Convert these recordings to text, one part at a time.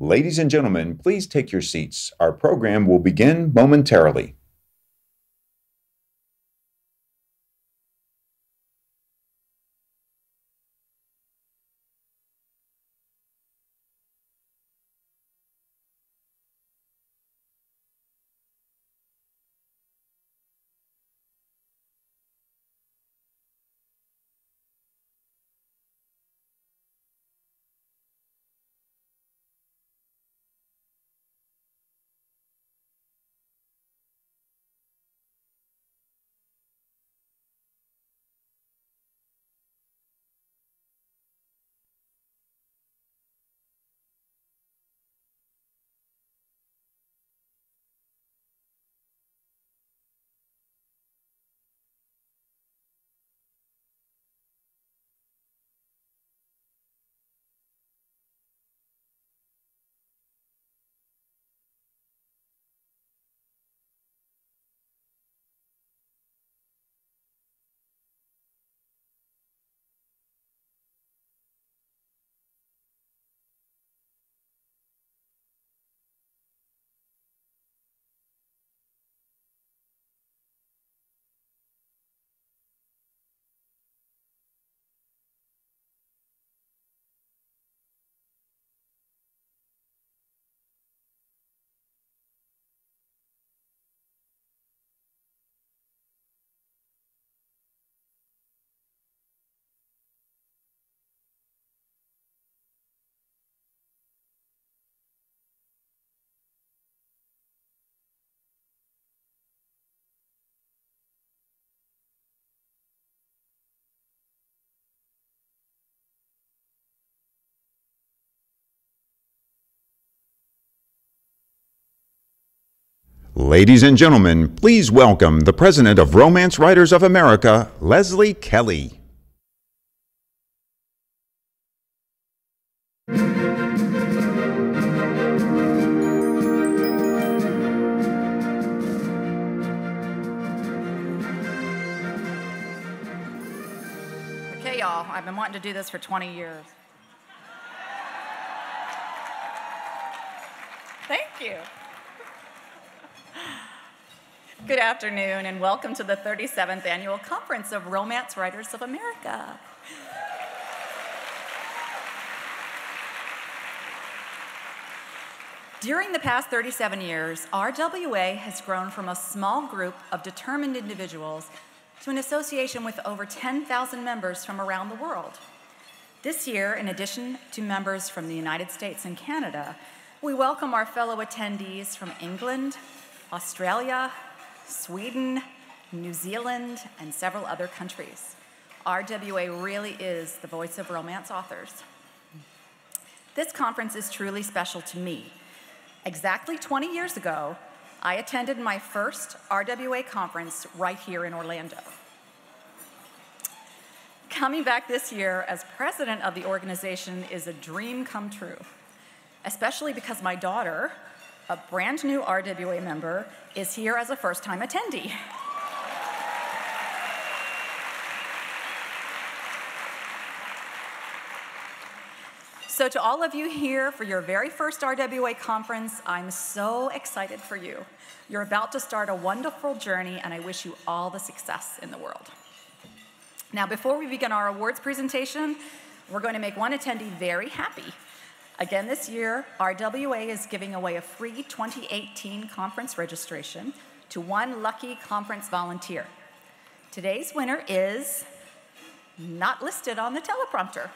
Ladies and gentlemen, please take your seats. Our program will begin momentarily. Ladies and gentlemen, please welcome the President of Romance Writers of America, Leslie Kelly. Okay, y'all, I've been wanting to do this for 20 years. Thank you. Good afternoon, and welcome to the 37th Annual Conference of Romance Writers of America. During the past 37 years, RWA has grown from a small group of determined individuals to an association with over 10,000 members from around the world. This year, in addition to members from the United States and Canada, we welcome our fellow attendees from England, Australia, Sweden, New Zealand, and several other countries. RWA really is the voice of romance authors. This conference is truly special to me. Exactly 20 years ago, I attended my first RWA conference right here in Orlando. Coming back this year as president of the organization is a dream come true, especially because my daughter, a brand new RWA member, is here as a first-time attendee. So to all of you here for your very first RWA conference, I'm so excited for you. You're about to start a wonderful journey, and I wish you all the success in the world. Now, before we begin our awards presentation, we're going to make one attendee very happy. Again, this year, RWA is giving away a free 2018 conference registration to one lucky conference volunteer. Today's winner is not listed on the teleprompter.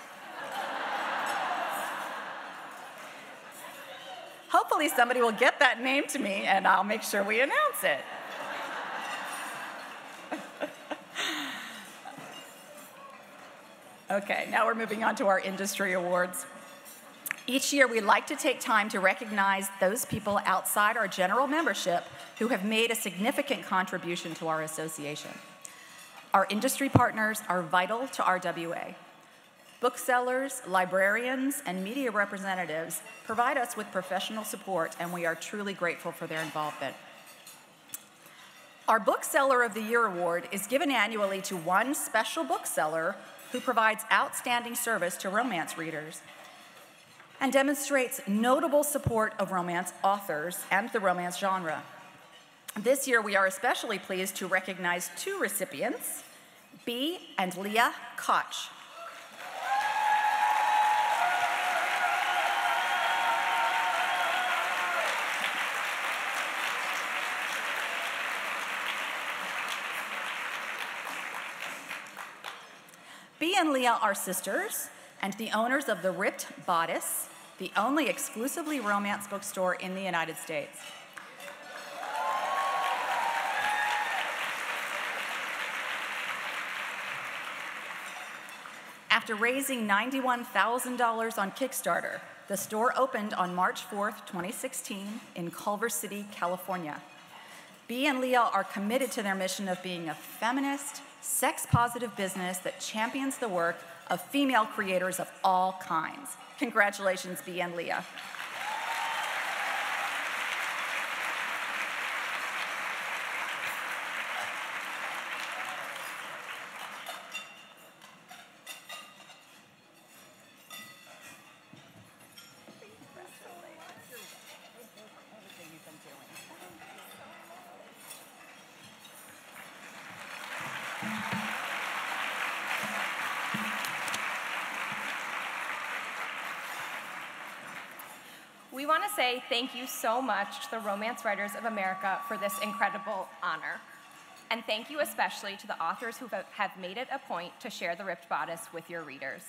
Hopefully somebody will get that name to me and I'll make sure we announce it. Okay, now we're moving on to our industry awards. Each year, we like to take time to recognize those people outside our general membership who have made a significant contribution to our association. Our industry partners are vital to RWA. Booksellers, librarians, and media representatives provide us with professional support, and we are truly grateful for their involvement. Our Bookseller of the Year award is given annually to one special bookseller who provides outstanding service to romance readers. and demonstrates notable support of romance authors and the romance genre. This year, we are especially pleased to recognize two recipients, Bea and Leah Koch. Bea and Leah are sisters and the owners of the Ripped Bodice, the only exclusively romance bookstore in the United States. After raising $91,000 on Kickstarter, the store opened on March 4th, 2016 in Culver City, California. Bea and Leah are committed to their mission of being a feminist, sex-positive business that champions the work of female creators of all kinds. Congratulations, Bea and Leah. We want to say thank you so much to the Romance Writers of America for this incredible honor. And thank you especially to the authors who have made it a point to share the Ripped Bodice with your readers.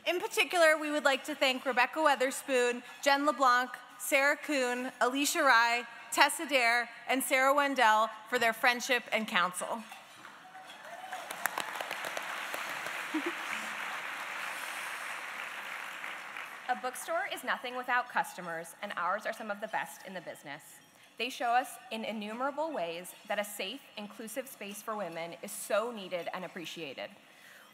In particular, we would like to thank Rebecca Weatherspoon, Jen LeBlanc, Sarah Kuhn, Alicia Rye, Tessa Dare, and Sarah Wendell for their friendship and counsel. A bookstore is nothing without customers, and ours are some of the best in the business. They show us in innumerable ways that a safe, inclusive space for women is so needed and appreciated.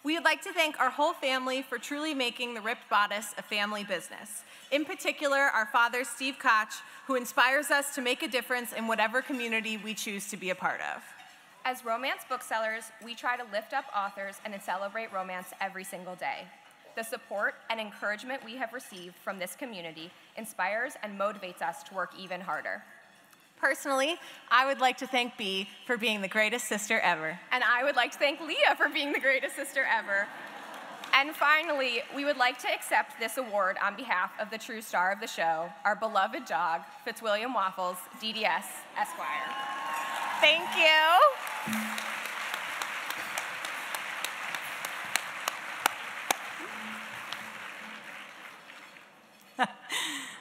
We would like to thank our whole family for truly making the Ripped Bodice a family business. In particular, our father, Steve Koch, who inspires us to make a difference in whatever community we choose to be a part of. As romance booksellers, we try to lift up authors and celebrate romance every single day. The support and encouragement we have received from this community inspires and motivates us to work even harder. Personally, I would like to thank Bea for being the greatest sister ever. And I would like to thank Leah for being the greatest sister ever. And finally, we would like to accept this award on behalf of the true star of the show, our beloved dog, Fitzwilliam Waffles, DDS, Esquire. Thank you.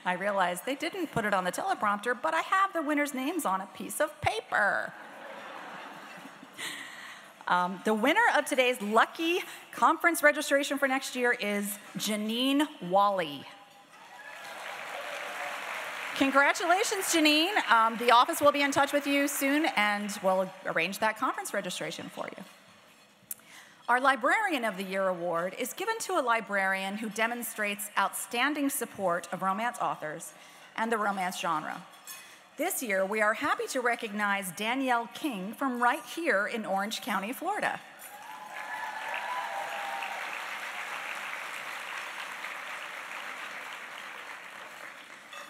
I realized they didn't put it on the teleprompter, but I have the winners' names on a piece of paper. The winner of today's lucky conference registration for next year is Janine Wally. Congratulations, Janine. The office will be in touch with you soon, and we'll arrange that conference registration for you. Our Librarian of the Year award is given to a librarian who demonstrates outstanding support of romance authors and the romance genre. This year, we are happy to recognize Danielle King from right here in Orange County, Florida.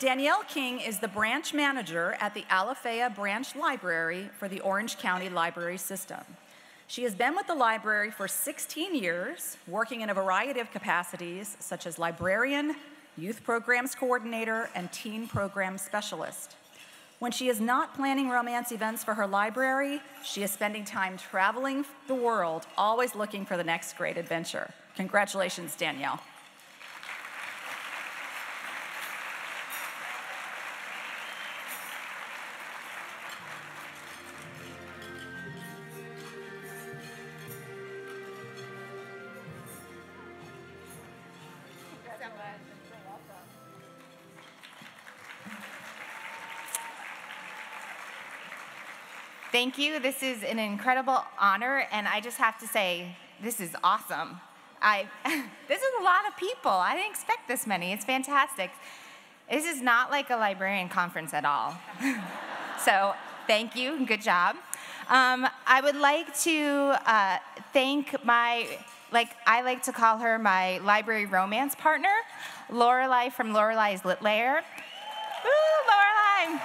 Danielle King is the branch manager at the Alafaya Branch Library for the Orange County Library System. She has been with the library for 16 years, working in a variety of capacities, such as librarian, youth programs coordinator, and teen program specialist. When she is not planning romance events for her library, she is spending time traveling the world, always looking for the next great adventure. Congratulations, Danielle. Thank you. This is an incredible honor, and I just have to say, this is awesome. This is a lot of people. I didn't expect this many. It's fantastic. This is not like a librarian conference at all. So thank you, and good job. I would like to thank I like to call her my library romance partner. Lorelei from Lorelai's Lit Layer. Woo, Lorelei!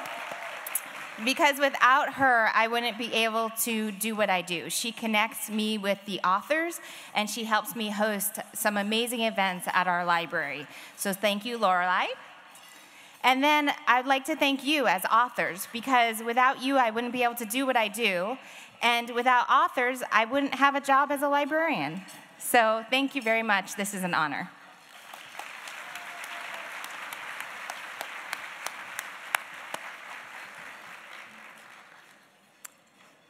Because without her, I wouldn't be able to do what I do. She connects me with the authors, and she helps me host some amazing events at our library. So thank you, Lorelei. And then I'd like to thank you as authors, because without you, I wouldn't be able to do what I do. And without authors, I wouldn't have a job as a librarian. So thank you very much. This is an honor.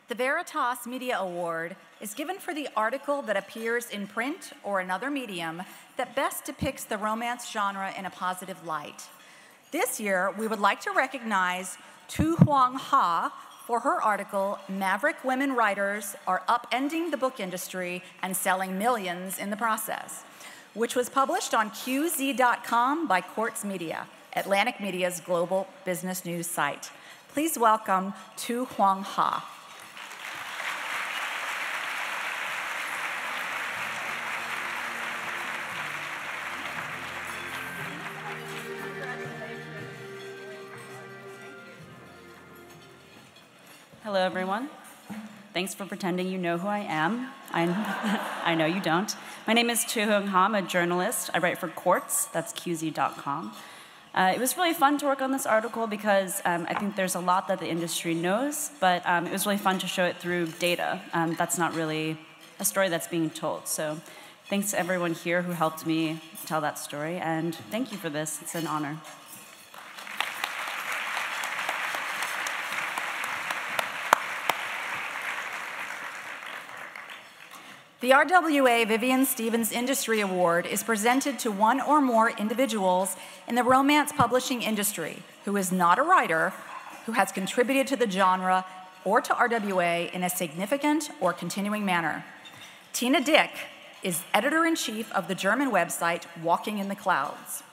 The Veritas Media Award is given for the article that appears in print or another medium that best depicts the romance genre in a positive light. This year, we would like to recognize Tu Huang Ha for her article, Maverick Women Writers Are Upending the Book Industry and Selling Millions in the Process, which was published on QZ.com by Quartz Media, Atlantic Media's global business news site. Please welcome Tu Huang Ha. Hello, everyone. Thanks for pretending you know who I am. I know you don't. My name is Tu Huang Ha. I'm a journalist. I write for Quartz. That's QZ.com. It was really fun to work on this article because I think there's a lot that the industry knows, but it was really fun to show it through data. That's not really a story that's being told. So thanks to everyone here who helped me tell that story, and thank you for this. It's an honor. The RWA Vivian Stevens Industry Award is presented to one or more individuals in the romance publishing industry who is not a writer, who has contributed to the genre or to RWA in a significant or continuing manner. Tina Dick is editor-in-chief of the German website Walking in the Clouds.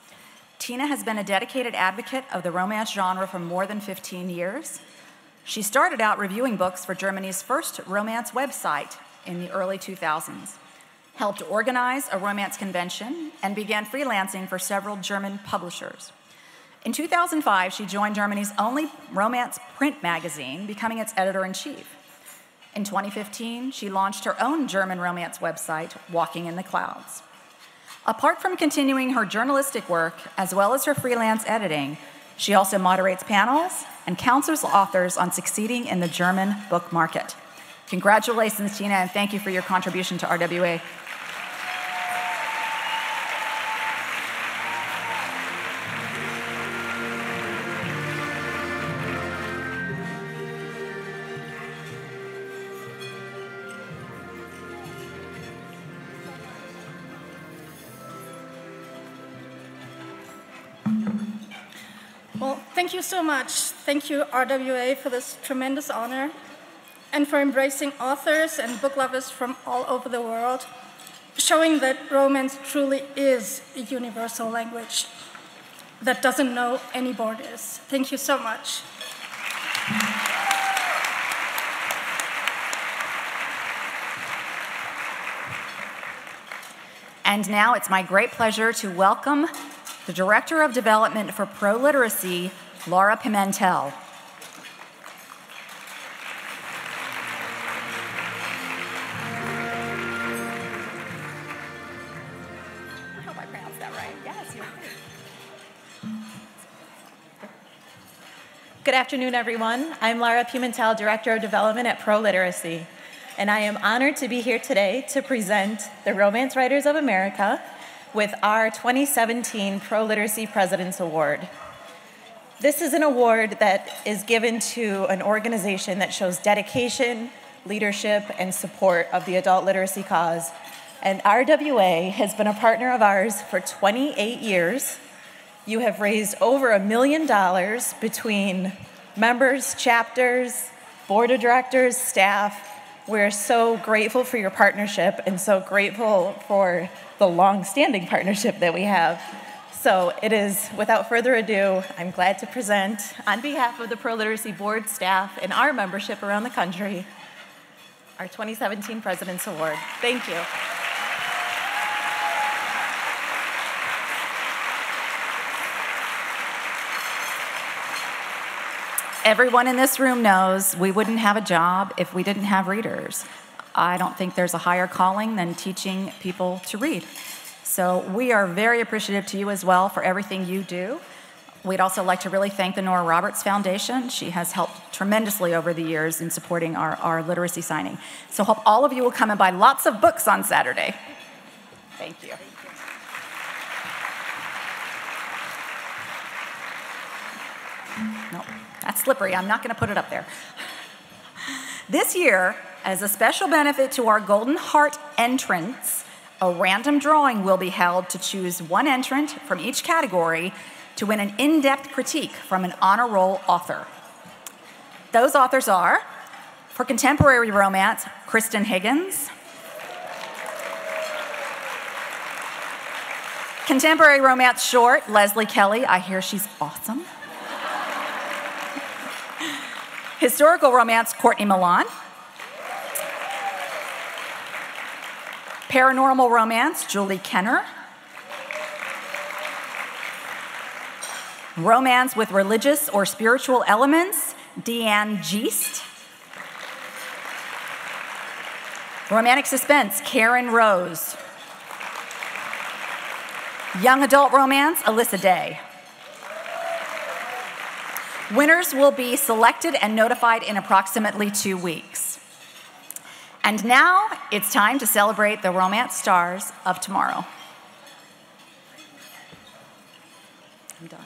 Tina has been a dedicated advocate of the romance genre for more than 15 years. She started out reviewing books for Germany's first romance website in the early 2000s, helped organize a romance convention, and began freelancing for several German publishers. In 2005, she joined Germany's only romance print magazine, becoming its editor-in-chief. In 2015, she launched her own German romance website, Walking in the Clouds. Apart from continuing her journalistic work, as well as her freelance editing, she also moderates panels and counsels authors on succeeding in the German book market. Congratulations, Tina, and thank you for your contribution to RWA. Well, thank you so much. Thank you, RWA, for this tremendous honor, and for embracing authors and book lovers from all over the world, showing that romance truly is a universal language that doesn't know any borders. Thank you so much. And now it's my great pleasure to welcome the Director of Development for ProLiteracy, Laura Pimentel. Good afternoon, everyone. I'm Laura Pimentel, Director of Development at ProLiteracy, and I am honored to be here today to present the Romance Writers of America with our 2017 ProLiteracy President's Award. This is an award that is given to an organization that shows dedication, leadership, and support of the adult literacy cause, and RWA has been a partner of ours for 28 years. You have raised over $1 million between members, chapters, board of directors, staff. We're so grateful for your partnership and so grateful for the long-standing partnership that we have. So it is, without further ado, I'm glad to present, on behalf of the ProLiteracy board, staff, and our membership around the country, our 2017 President's Award. Thank you. Everyone in this room knows we wouldn't have a job if we didn't have readers. I don't think there's a higher calling than teaching people to read. So we are very appreciative to you as well for everything you do. We'd also like to really thank the Nora Roberts Foundation. She has helped tremendously over the years in supporting our literacy signing. So hope all of you will come and buy lots of books on Saturday. Thank you. No, that's slippery. I'm not going to put it up there. This year, as a special benefit to our Golden Heart entrants, a random drawing will be held to choose one entrant from each category to win an in-depth critique from an honor roll author. Those authors are, for contemporary romance, Kristen Higgins. Contemporary romance short, Leslie Kelly. I hear she's awesome. Historical romance, Courtney Milan. Paranormal romance, Julie Kenner. Romance with religious or spiritual elements, Deanne Geest. Romantic suspense, Karen Rose. Young adult romance, Alyssa Day. Winners will be selected and notified in approximately 2 weeks. And now it's time to celebrate the romance stars of tomorrow. I'm done.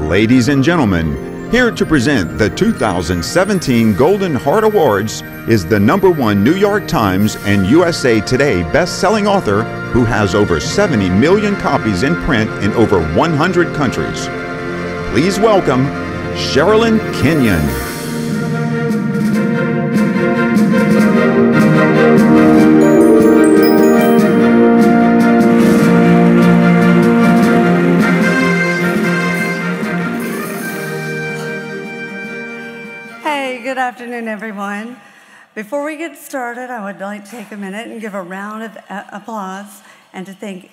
Ladies and gentlemen, here to present the 2017 Golden Heart Awards is the #1 New York Times and USA Today best-selling author who has over 70 million copies in print in over 100 countries. Please welcome Sherilyn Kenyon. Good afternoon, everyone. Before we get started, I would like to take a minute and give a round of applause and to thank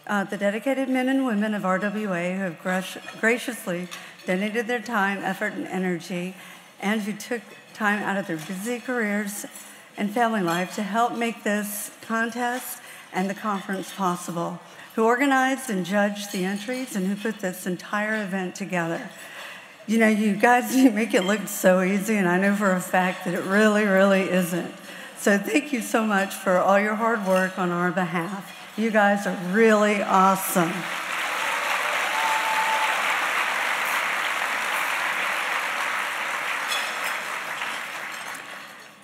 the dedicated men and women of RWA who have graciously donated their time, effort, and energy, and who took time out of their busy careers and family life to help make this contest and the conference possible, who organized and judged the entries, and who put this entire event together. You know, you guys, you make it look so easy, and I know for a fact that it really, really isn't. So thank you so much for all your hard work on our behalf. You guys are really awesome.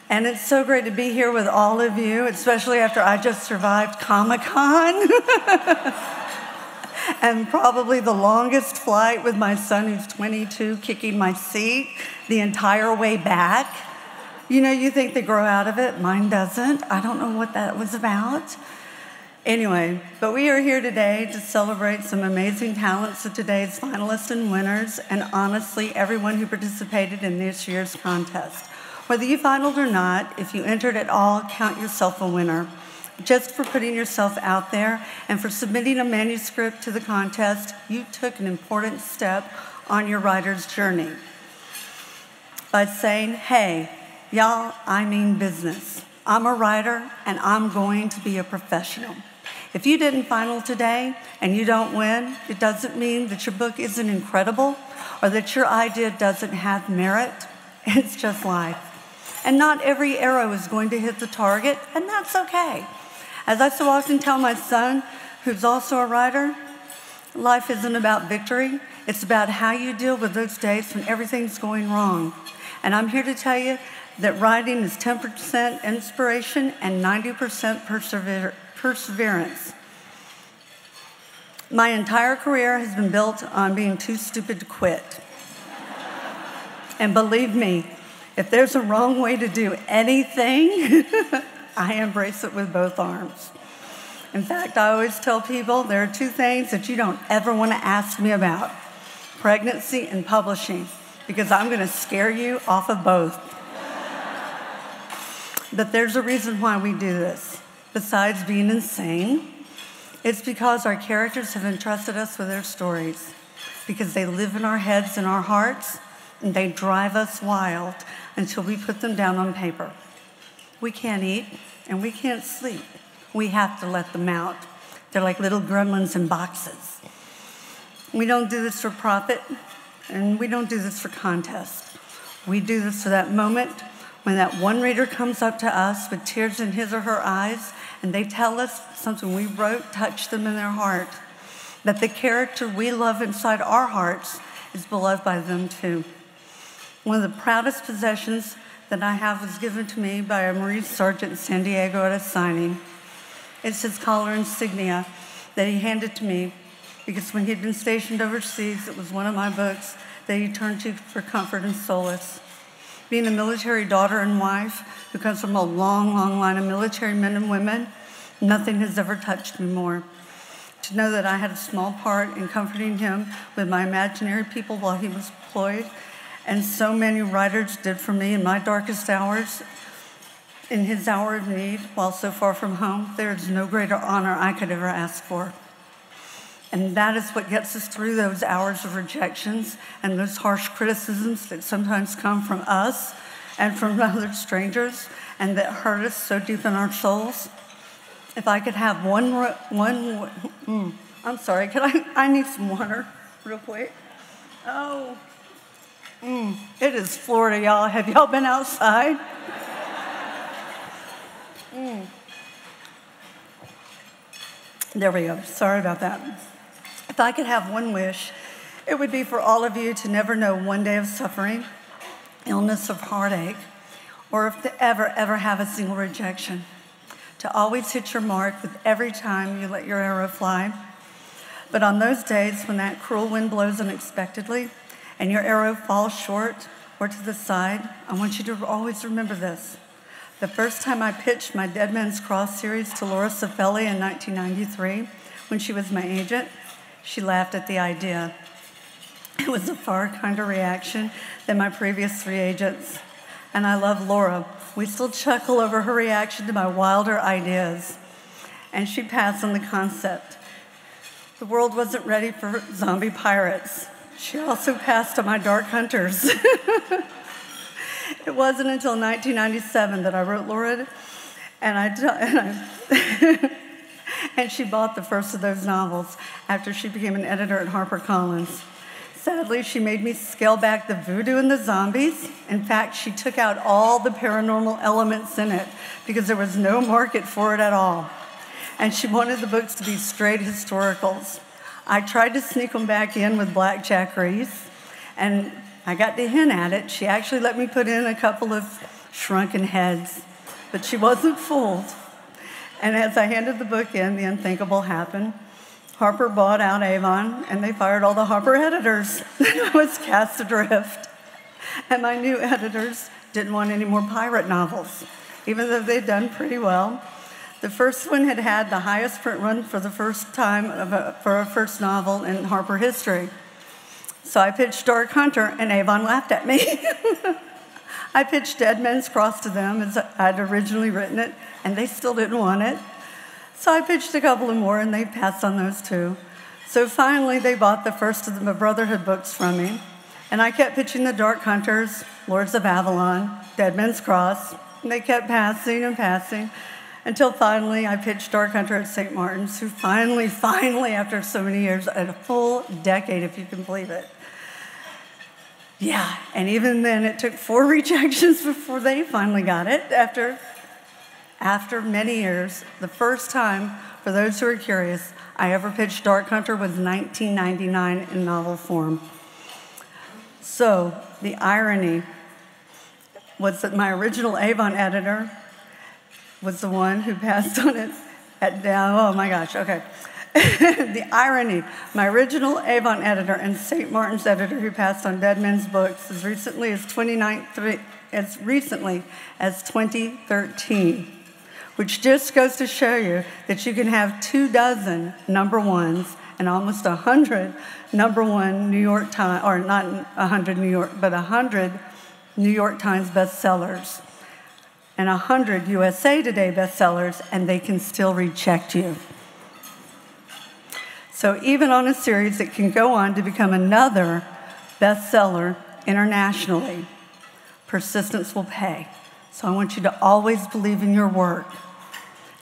And it's so great to be here with all of you, especially after I just survived Comic-Con. And probably the longest flight with my son, who's 22, kicking my seat the entire way back. You know, you think they grow out of it. Mine doesn't. I don't know what that was about. Anyway, but we are here today to celebrate some amazing talents of today's finalists and winners, and honestly, everyone who participated in this year's contest. Whether you finaled or not, if you entered at all, count yourself a winner. Just for putting yourself out there and for submitting a manuscript to the contest, you took an important step on your writer's journey by saying, hey, y'all, I mean business. I'm a writer and I'm going to be a professional. If you didn't final today and you don't win, it doesn't mean that your book isn't incredible or that your idea doesn't have merit. It's just life. And not every arrow is going to hit the target, and that's okay. As I so often tell my son, who's also a writer, life isn't about victory. It's about how you deal with those days when everything's going wrong. And I'm here to tell you that writing is 10% inspiration and 90% perseverance. My entire career has been built on being too stupid to quit. And believe me, if there's a wrong way to do anything, I embrace it with both arms. In fact, I always tell people there are two things that you don't ever want to ask me about: pregnancy and publishing, because I'm going to scare you off of both. But there's a reason why we do this. Besides being insane, it's because our characters have entrusted us with their stories, because they live in our heads and our hearts, and they drive us wild until we put them down on paper. We can't eat and we can't sleep. We have to let them out. They're like little gremlins in boxes. We don't do this for profit, and we don't do this for contest. We do this for that moment when that one reader comes up to us with tears in his or her eyes, and they tell us something we wrote touched them in their heart, that the character we love inside our hearts is beloved by them too. One of the proudest possessions that I have was given to me by a Marine sergeant in San Diego at a signing. It's his collar insignia that he handed to me because when he'd been stationed overseas, it was one of my books that he turned to for comfort and solace. Being a military daughter and wife who comes from a long, long line of military men and women, nothing has ever touched me more. To know that I had a small part in comforting him with my imaginary people while he was deployed, and so many writers did for me in my darkest hours, in his hour of need, while so far from home, there is no greater honor I could ever ask for. And that is what gets us through those hours of rejections and those harsh criticisms that sometimes come from us and from other strangers and that hurt us so deep in our souls. If I could have I'm sorry, I need some water real quick. Oh, it is Florida, y'all. Have y'all been outside? There we go. Sorry about that. If I could have one wish, it would be for all of you to never know one day of suffering, illness, or heartache, or if to ever have a single rejection. To always hit your mark with every time you let your arrow fly. But on those days when that cruel wind blows unexpectedly and your arrow falls short or to the side, I want you to always remember this. The first time I pitched my Dead Man's Cross series to Laura Cifelli in 1993, when she was my agent, she laughed at the idea. It was a far kinder reaction than my previous 3 agents. And I love Laura. We still chuckle over her reaction to my wilder ideas. And she passed on the concept. The world wasn't ready for zombie pirates. She also passed on my Dark Hunters. It wasn't until 1997 that I wrote Laura, and she bought the first of those novels after she became an editor at HarperCollins. Sadly, she made me scale back the voodoo and the zombies. In fact, she took out all the paranormal elements in it because there was no market for it at all. And she wanted the books to be straight historicals. I tried to sneak them back in with Blackjack Reese, and I got to hint at it. She actually let me put in a couple of shrunken heads, but she wasn't fooled. And as I handed the book in, the unthinkable happened. Harper bought out Avon, and they fired all the Harper editors. I was cast adrift. And my new editors didn't want any more pirate novels, even though they'd done pretty well. The first one had had the highest print run for the first time for a first novel in Harper history. So I pitched Dark Hunter, and Avon laughed at me. I pitched Dead Man's Cross to them as I'd originally written it, and they still didn't want it. So I pitched a couple of more, and they passed on those too. So finally, they bought the first of the Brotherhood books from me, and I kept pitching the Dark Hunters, Lords of Avalon, Dead Man's Cross, and they kept passing and passing, until finally I pitched Dark Hunter at St. Martin's, who finally, after so many years, at a full decade, if you can believe it. Yeah, and even then, it took 4 rejections before they finally got it. After many years, the first time, for those who are curious, I ever pitched Dark Hunter was 1999 in novel form. So the irony was that my original Avon editor was the one who passed on it oh my gosh, okay. The irony, my original Avon editor and St. Martin's editor who passed on Dead Men's books as recently as 2013 which just goes to show you that you can have 24 number ones and almost 100 number one New York Times, or not 100 New York, but 100 New York Times bestsellers and 100 USA Today bestsellers, and they can still reject you. So even on a series that can go on to become another bestseller internationally, persistence will pay. So I want you to always believe in your work.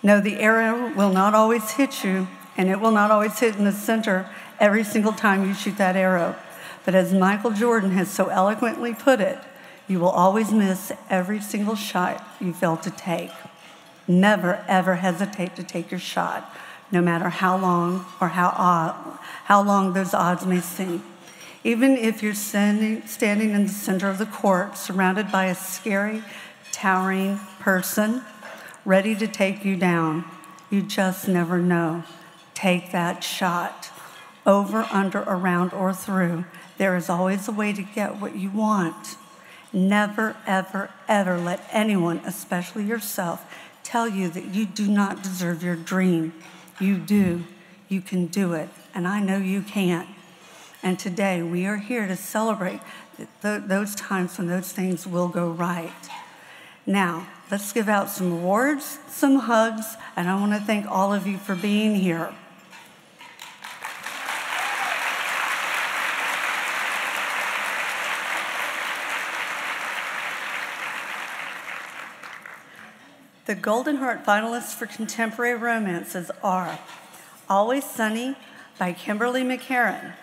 Know the arrow will not always hit you, and it will not always hit in the center every single time you shoot that arrow. But as Michael Jordan has so eloquently put it, you will always miss every single shot you fail to take. Never, ever hesitate to take your shot, no matter how long or how long those odds may seem. Even if you're standing in the center of the court, surrounded by a scary, towering person ready to take you down, you just never know. Take that shot. Over, under, around, or through. There is always a way to get what you want. Never, ever, ever let anyone, especially yourself, tell you that you do not deserve your dream. You do. You can do it. And I know you can. And today we are here to celebrate those times when those things will go right. Now, let's give out some awards, some hugs, and I want to thank all of you for being here. The Golden Heart finalists for contemporary romances are Always Sunny by Kimberly McCarran,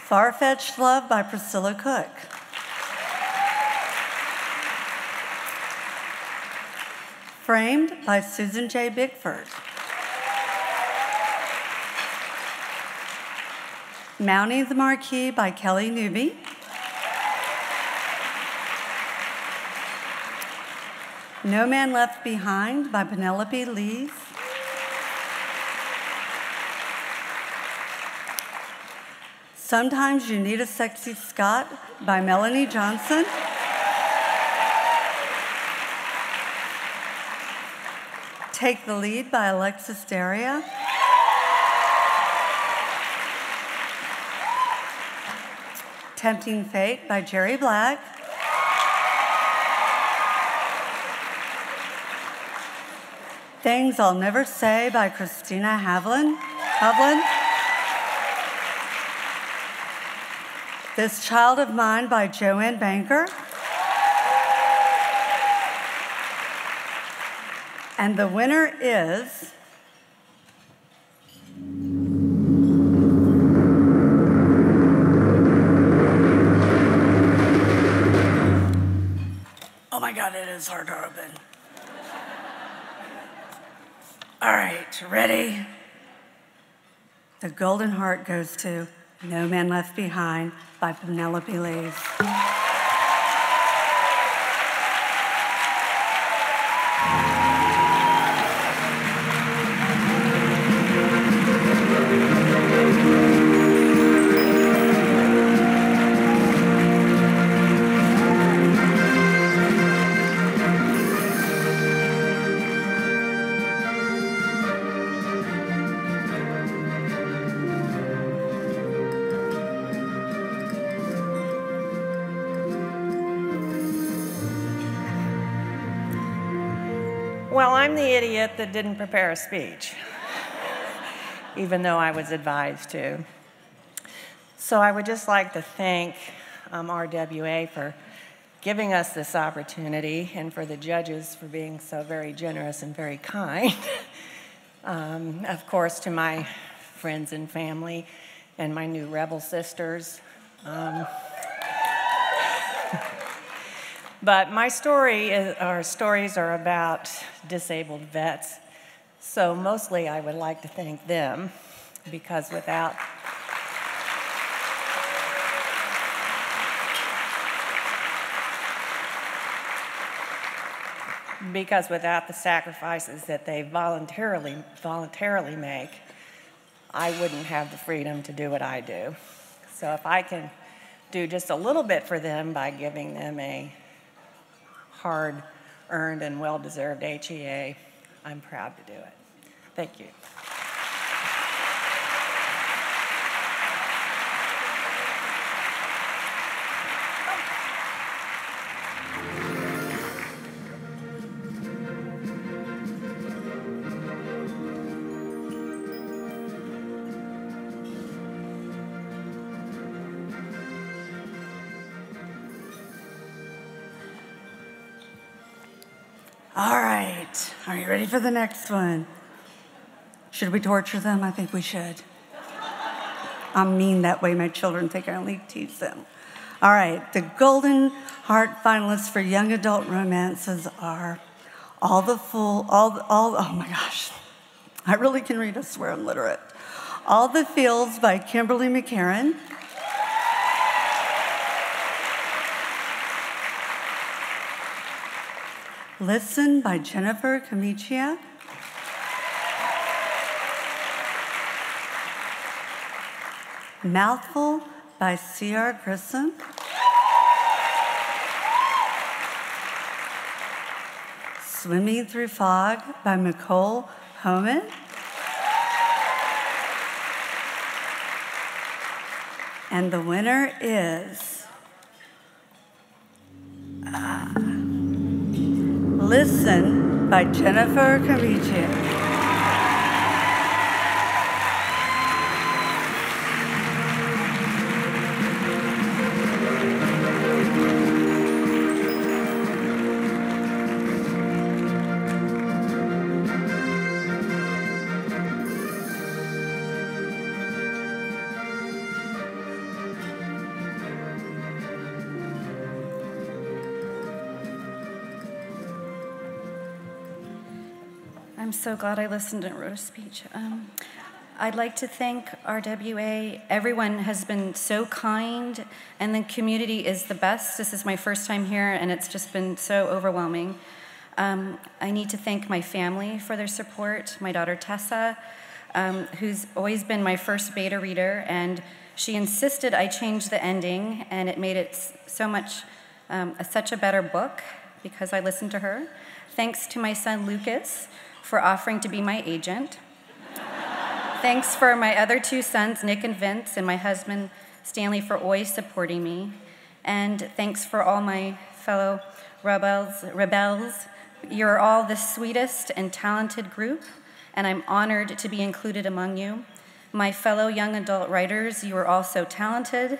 Far-Fetched Love by Priscilla Cook, Framed by Susan J. Bickford, Mounting the Marquee by Kelly Newby, No Man Left Behind by Penelope Lees, Sometimes You Need a Sexy Scot by Melanie Johnson, Take the Lead by Alexis Daria, Tempting Fate by Jerry Black, Things I'll Never Say by Christina Havlin, This Child of Mine by Joanne Banker, and the winner is oh my God, it is hard to open. All right, ready? The Golden Heart goes to No Man Left Behind by Penelope Lees. Well, I'm the idiot that didn't prepare a speech, even though I was advised to. So I would just like to thank RWA for giving us this opportunity and for the judges for being so very generous and very kind. Of course, to my friends and family and my new rebel sisters. But my stories are about disabled vets. So mostly I would like to thank them because without the sacrifices that they voluntarily make, I wouldn't have the freedom to do what I do. So if I can do just a little bit for them by giving them a hard-earned and well-deserved HEA, I'm proud to do it. Thank you. All right, are you ready for the next one? Should we torture them? I think we should. I'm mean that way. My children think I only tease them. All right, the Golden Heart finalists for young adult romances are oh my gosh. I really can read, I swear I'm literate. All the Fields by Kimberly McCarran. Listen by Jennifer Camicia. Mouthful by C.R. Grissom. Swimming Through Fog by Nicole Homan. And the winner is Listen by Jennifer Camicia. I'm so glad I listened and wrote a speech. I'd like to thank RWA. Everyone has been so kind, and the community is the best. This is my first time here, and it's just been so overwhelming. I need to thank my family for their support, my daughter Tessa, who's always been my first beta reader, and she insisted I change the ending, and it made it so much, such a better book because I listened to her. Thanks to my son Lucas for offering to be my agent. Thanks for my other two sons, Nick and Vince, and my husband, Stanley, for always supporting me. And thanks for all my fellow rebels. You're all the sweetest and talented group, and I'm honored to be included among you. My fellow young adult writers, you are all so talented,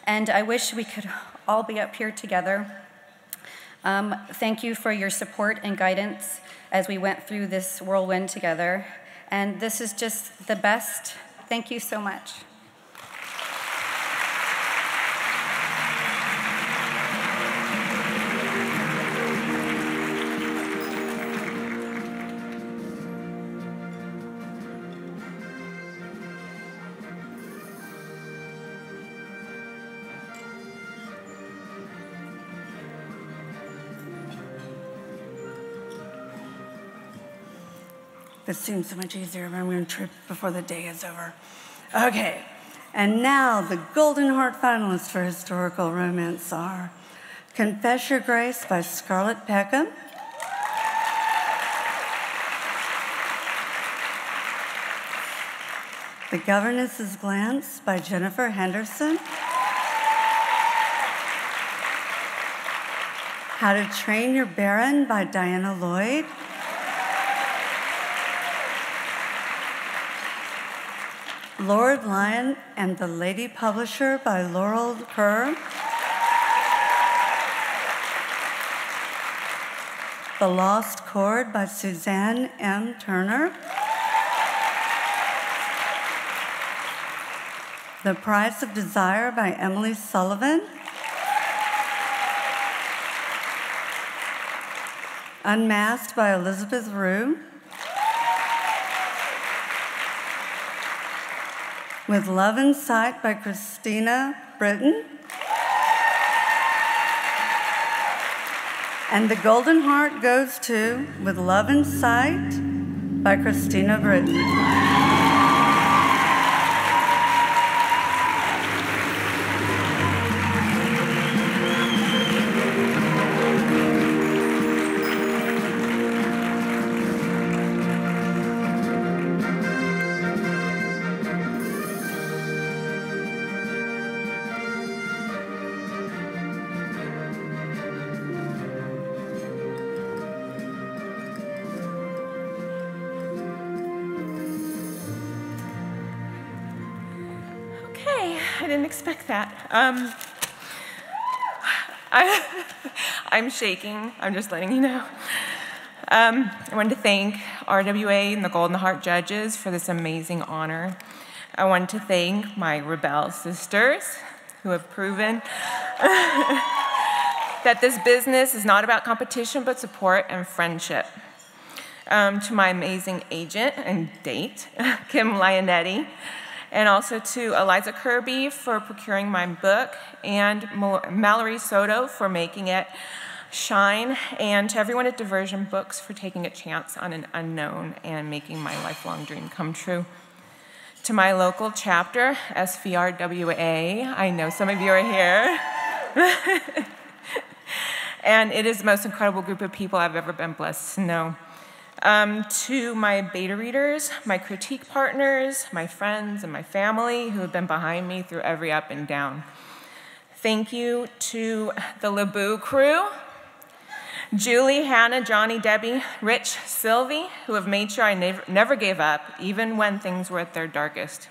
and I wish we could all be up here together. Thank you for your support and guidance as we went through this whirlwind together. And this is just the best. Thank you so much. This seems so much easier, but I'm going to trip before the day is over. Okay, and now the Golden Heart finalists for historical romance are Confess Your Grace by Scarlett Peckham, The Governess's Glance by Jennifer Henderson, How to Train Your Baron by Diana Lloyd, Lord Lyon and the Lady Publisher by Laurel Kerr, The Lost Chord by Suzanne M. Turner, The Price of Desire by Emily Sullivan, Unmasked by Elizabeth Rue, With Love in Sight by Christina Britton, and the Golden Heart goes to With Love in Sight by Christina Britton. I didn't expect that. I'm shaking, I'm just letting you know. I wanted to thank RWA and the Golden Heart judges for this amazing honor. I wanted to thank my Rebel sisters who have proven that this business is not about competition but support and friendship. To my amazing agent and date, Kim Lionetti, and also to Eliza Kirby for procuring my book, and Mallory Soto for making it shine, and to everyone at Diversion Books for taking a chance on an unknown and making my lifelong dream come true. To my local chapter, SVRWA, I know some of you are here. And it is the most incredible group of people I've ever been blessed to know. To my beta readers, my critique partners, my friends, and my family who have been behind me through every up and down. Thank you to the LeBou crew, Julie, Hannah, Johnny, Debbie, Rich, Sylvie, who have made sure I never gave up, even when things were at their darkest.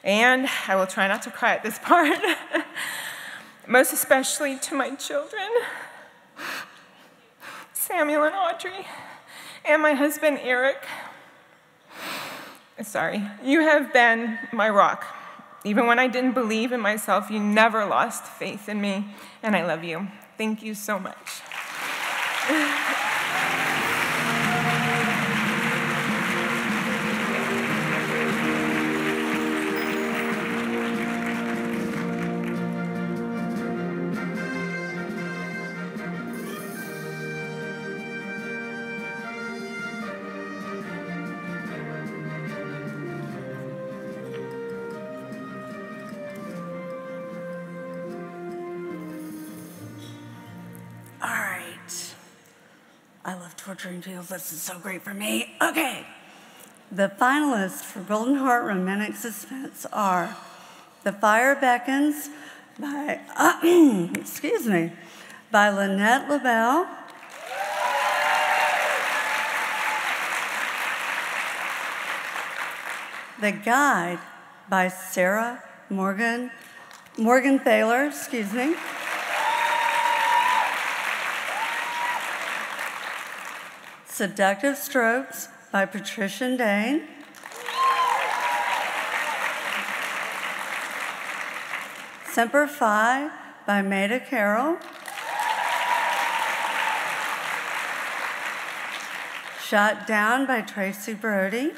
And I will try not to cry at this part, most especially to my children, Samuel and Audrey, and my husband, Eric. Sorry, you have been my rock. Even when I didn't believe in myself, you never lost faith in me, and I love you. Thank you so much. I love torturing people. This is so great for me. Okay. The finalists for Golden Heart Romantic Suspense are The Fire Beckons by, by Lynette LaBelle, The Guide by Sarah Morgan Thaler, Seductive Strokes by Patricia Dane, Semper Fi by Maida Carroll, Shot Down by Tracy Brody,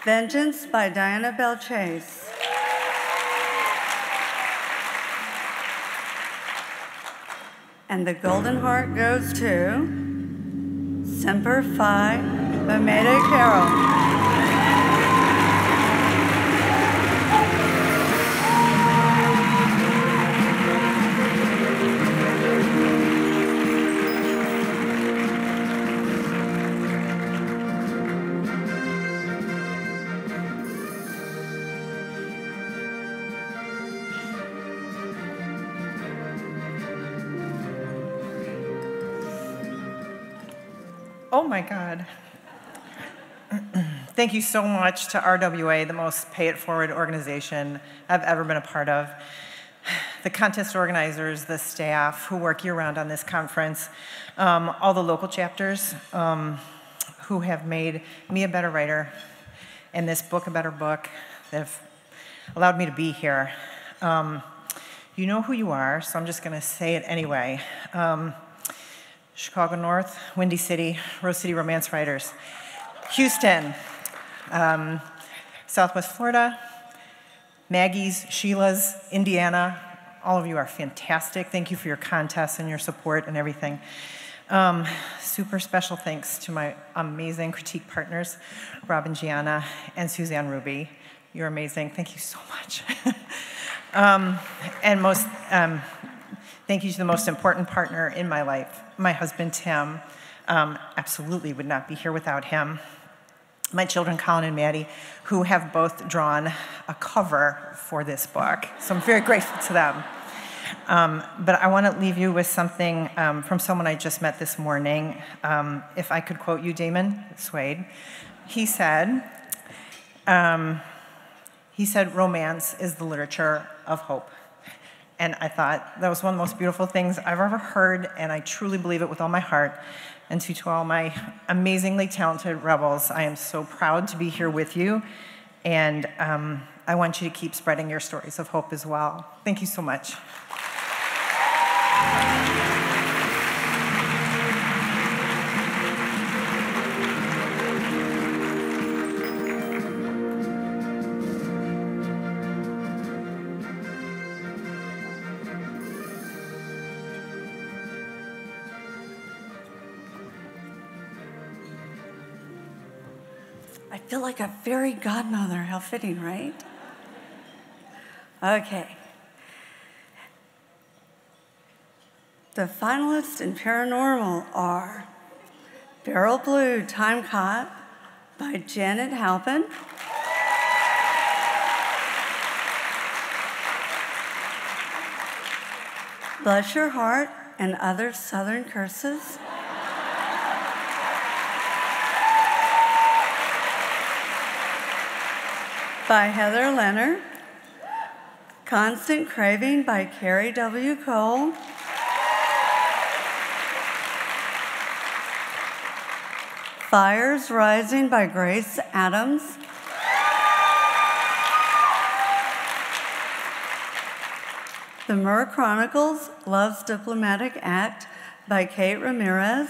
Vengeance by Diana Bell Chase, and the Golden Heart goes to Semper Fi by Maida Carroll. Oh my God. Thank you so much to RWA, the most pay-it-forward organization I've ever been a part of. The contest organizers, the staff who work year-round on this conference, all the local chapters who have made me a better writer and this book a better book, that have allowed me to be here. You know who you are, so I'm just gonna say it anyway. Chicago North, Windy City, Rose City Romance Writers, Houston, Southwest Florida, Maggie's, Sheila's, Indiana, all of you are fantastic. Thank you for your contests and your support and everything. Super special thanks to my amazing critique partners, Robin Gianna and Suzanne Ruby. You're amazing, thank you so much. Thank you to the most important partner in my life, my husband, Tim. Absolutely would not be here without him. My children, Colin and Maddie, who have both drawn a cover for this book. So I'm very grateful to them. But I want to leave you with something from someone I just met this morning. If I could quote you, Damon Suede. He said, He said romance is the literature of hope. And I thought that was one of the most beautiful things I've ever heard, and I truly believe it with all my heart. And to all my amazingly talented rebels, I am so proud to be here with you, and I want you to keep spreading your stories of hope as well. Thank you so much. I feel like a fairy godmother. How fitting, right? Okay. The finalists in paranormal are Beryl Blue, Time Cop by Janet Halpin. Bless Your Heart and Other Southern Curses by Heather Leonard. Constant Craving by Carrie W. Cole. Fires Rising by Grace Adams. The Myrrh Chronicles, Love's Diplomatic Act by Kate Ramirez.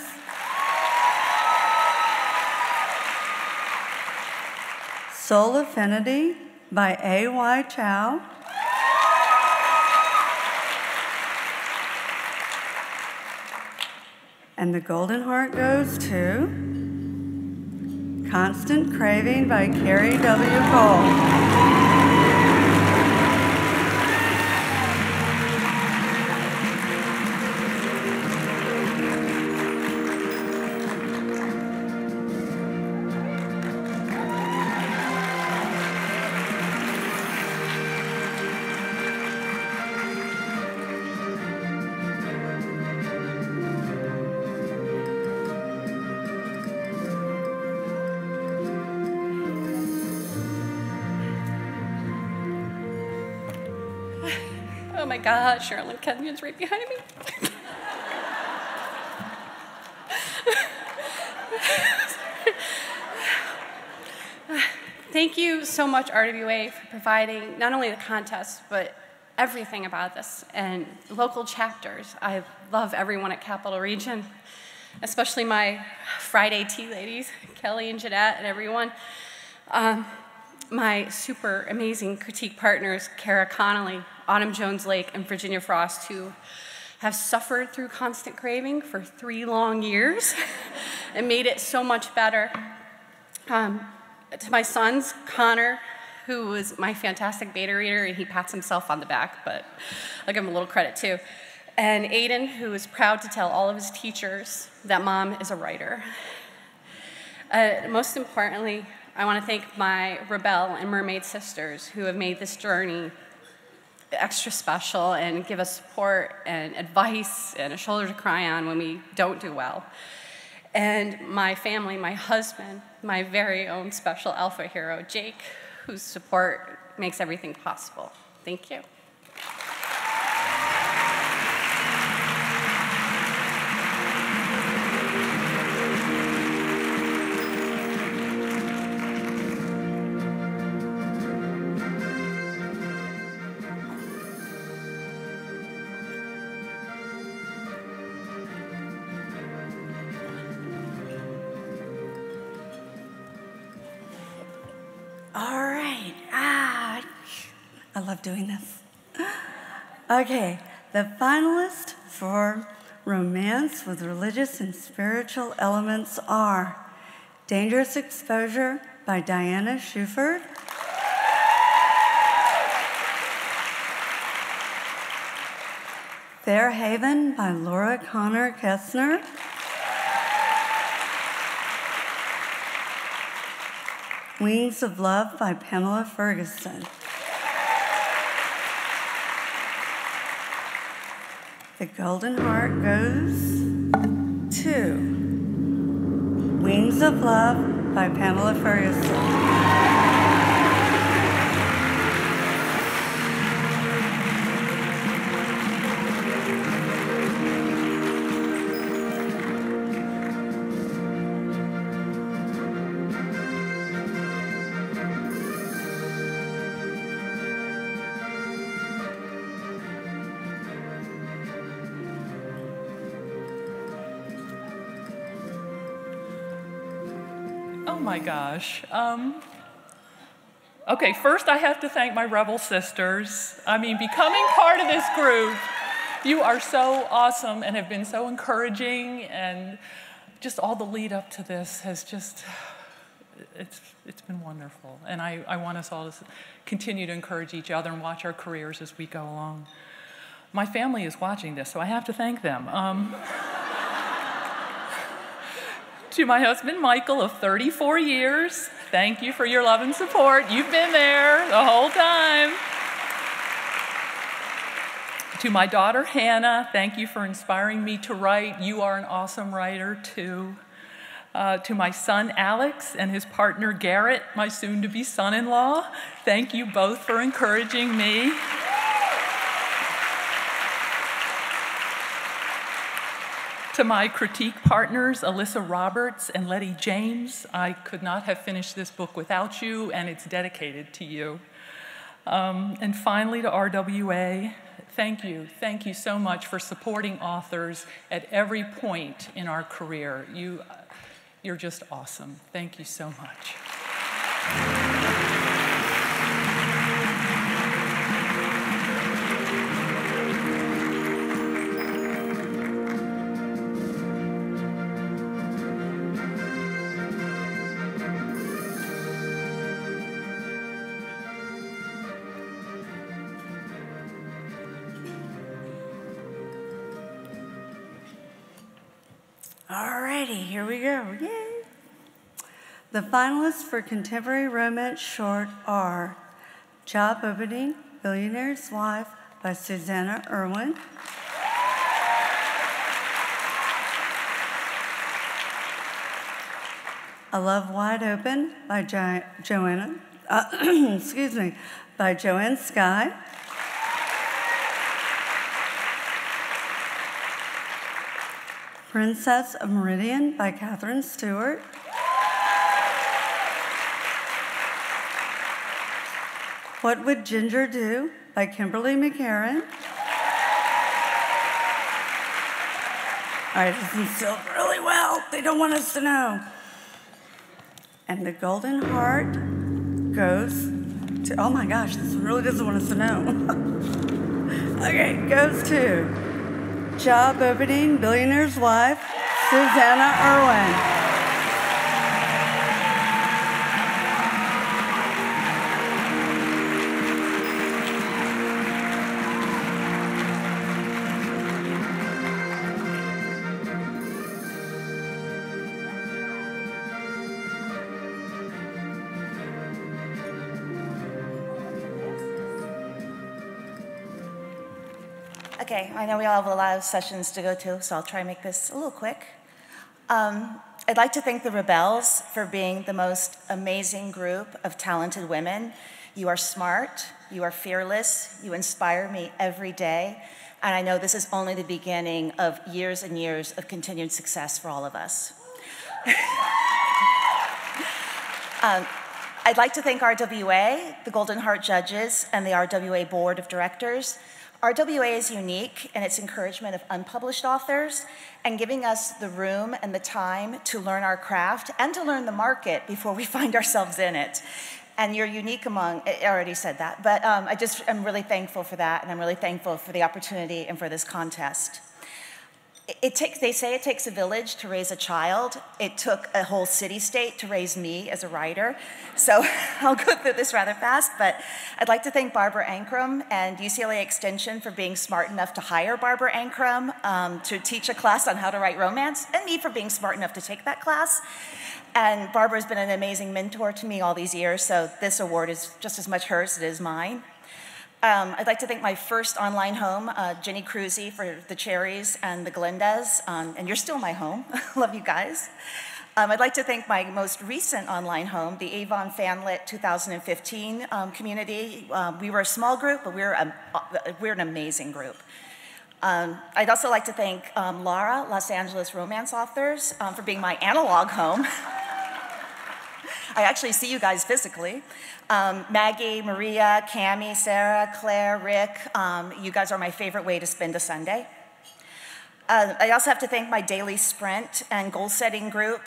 Soul Affinity by A.Y. Chow. And the Golden Heart goes to Constant Craving by Carrie W. Cole. Oh my God, Sherilyn Kenyon's right behind me. Thank you so much, RWA, for providing not only the contest, but everything about this, and local chapters. I love everyone at Capital Region, especially my Friday tea ladies, Kelly and Jeanette and everyone. My super amazing critique partners, Kara Connolly, Autumn Jones-Lake, and Virginia Frost, who have suffered through Constant Craving for 3 long years and made it so much better. To my sons, Connor, who was my fantastic beta reader, and he pats himself on the back, but I'll give him a little credit too. And Aiden, who is proud to tell all of his teachers that Mom is a writer. Most importantly, I want to thank my Rebelle and Mermaid sisters who have made this journey extra special and give us support and advice and a shoulder to cry on when we don't do well. And my family, my husband, my very own special alpha hero, Jake, whose support makes everything possible. Thank you. All right. I love doing this. Okay, the finalists for Romance with Religious and Spiritual Elements are Dangerous Exposure by Diana Schuford, Fair Haven by Laura Connor Kessner, Wings of Love by Pamela Ferguson. The Golden Heart goes to Wings of Love by Pamela Ferguson. my gosh. Okay, first I have to thank my Rebel sisters. I mean, becoming part of this group, you are so awesome and have been so encouraging, and just all the lead up to this has just, it's been wonderful. And I want us all to continue to encourage each other and watch our careers as we go along. My family is watching this, so I have to thank them. To my husband, Michael, of 34 years, thank you for your love and support. You've been there the whole time. To my daughter, Hannah, thank you for inspiring me to write. You are an awesome writer, too. To my son, Alex, and his partner, Garrett, my soon-to-be son-in-law, thank you both for encouraging me. To my critique partners, Alyssa Roberts and Letty James, I could not have finished this book without you, and it's dedicated to you. And finally, to RWA, thank you. Thank you so much for supporting authors at every point in our career. You're just awesome. Thank you so much. Alrighty, here we go. Yay! The finalists for Contemporary Romance Short are Job Opening, Billionaire's Wife by Susanna Irwin, A Love Wide Open by Joanne Skye, Princess of Meridian by Catherine Stewart, What Would Ginger Do by Kimberly McCarran. All right, this is still really well. They don't want us to know. And the Golden Heart goes to, oh my gosh, this really doesn't want us to know. Okay, goes to Job Opening, Billionaire's Wife, Susanna Irwin. Okay, I know we all have a lot of sessions to go to, so I'll try and make this a little quick. I'd like to thank the Rebels for being the most amazing group of talented women. You are smart, you are fearless, you inspire me every day, and I know this is only the beginning of years and years of continued success for all of us. I'd like to thank RWA, the Golden Heart judges, and the RWA Board of Directors. RWA is unique in its encouragement of unpublished authors and giving us the room and the time to learn our craft and to learn the market before we find ourselves in it. And you're unique among, I already said that, but I'm really thankful for that, and I'm really thankful for the opportunity and for this contest. They say it takes a village to raise a child. It took a whole city-state to raise me as a writer. So I'll go through this rather fast, but I'd like to thank Barbara Ankrum and UCLA Extension for being smart enough to hire Barbara Ankrum to teach a class on how to write romance, and me for being smart enough to take that class. And Barbara's been an amazing mentor to me all these years, so this award is just as much hers as it is mine. I'd like to thank my first online home, Jenny Cruzy, for the Cherries and the Glendas, and you're still my home. Love you guys. I'd like to thank my most recent online home, the Avon Fanlit 2015 community. We were a small group, but we're an amazing group. I'd also like to thank Laura, Los Angeles Romance Authors, for being my analog home. I actually see you guys physically. Maggie, Maria, Cammie, Sarah, Claire, Rick, you guys are my favorite way to spend a Sunday. I also have to thank my daily sprint and goal-setting group,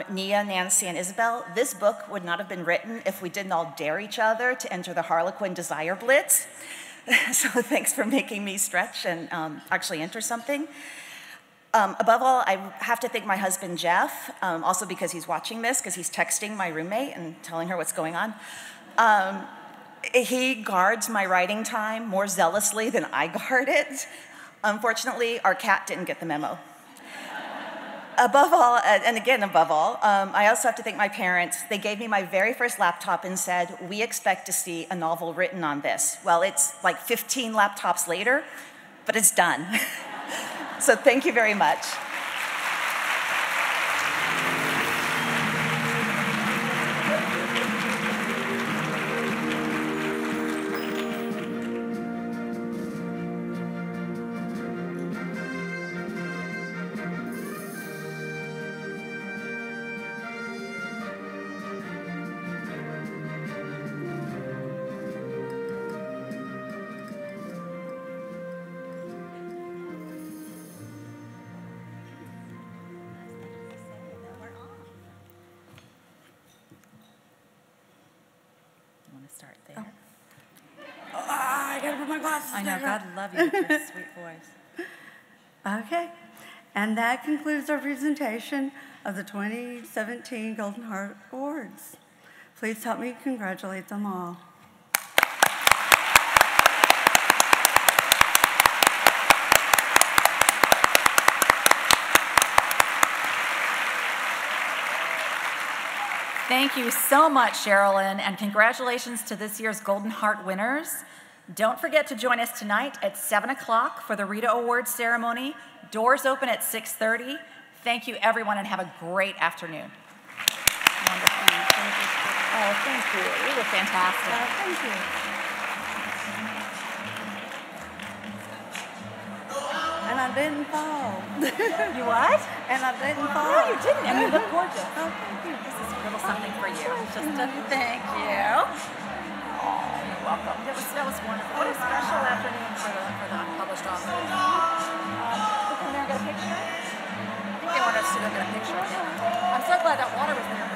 Nia, Nancy, and Isabel. This book would not have been written if we didn't all dare each other to enter the Harlequin Desire Blitz. So thanks for making me stretch and actually enter something. Above all, I have to thank my husband, Jeff, also because he's watching this, because he's texting my roommate and telling her what's going on. He guards my writing time more zealously than I guard it. Unfortunately, our cat didn't get the memo. Above all, and again above all, I also have to thank my parents. They gave me my very first laptop and said, we expect to see a novel written on this. Well, it's like 15 laptops later, but it's done. So thank you very much. Start there. Oh, I gotta put my glasses I know, back God on. love you with your sweet voice. Okay, and that concludes our presentation of the 2017 Golden Heart Awards. Please help me congratulate them all. Thank you so much, Sherilyn, and congratulations to this year's Golden Heart winners. Don't forget to join us tonight at 7 o'clock for the Rita Awards ceremony. Doors open at 6:30. Thank you, everyone, and have a great afternoon. Oh, thank you. You were fantastic. Thank you. And I didn't fall. You what? And I didn't fall. No, you didn't, and you look gorgeous. Oh, thank you. This is a little something for you. Just a thank you. Oh, you're welcome. That was wonderful. What a special afternoon for the unpublished authors. Look in there and get a picture. I think they want us to go get a picture. I'm so glad that water was there.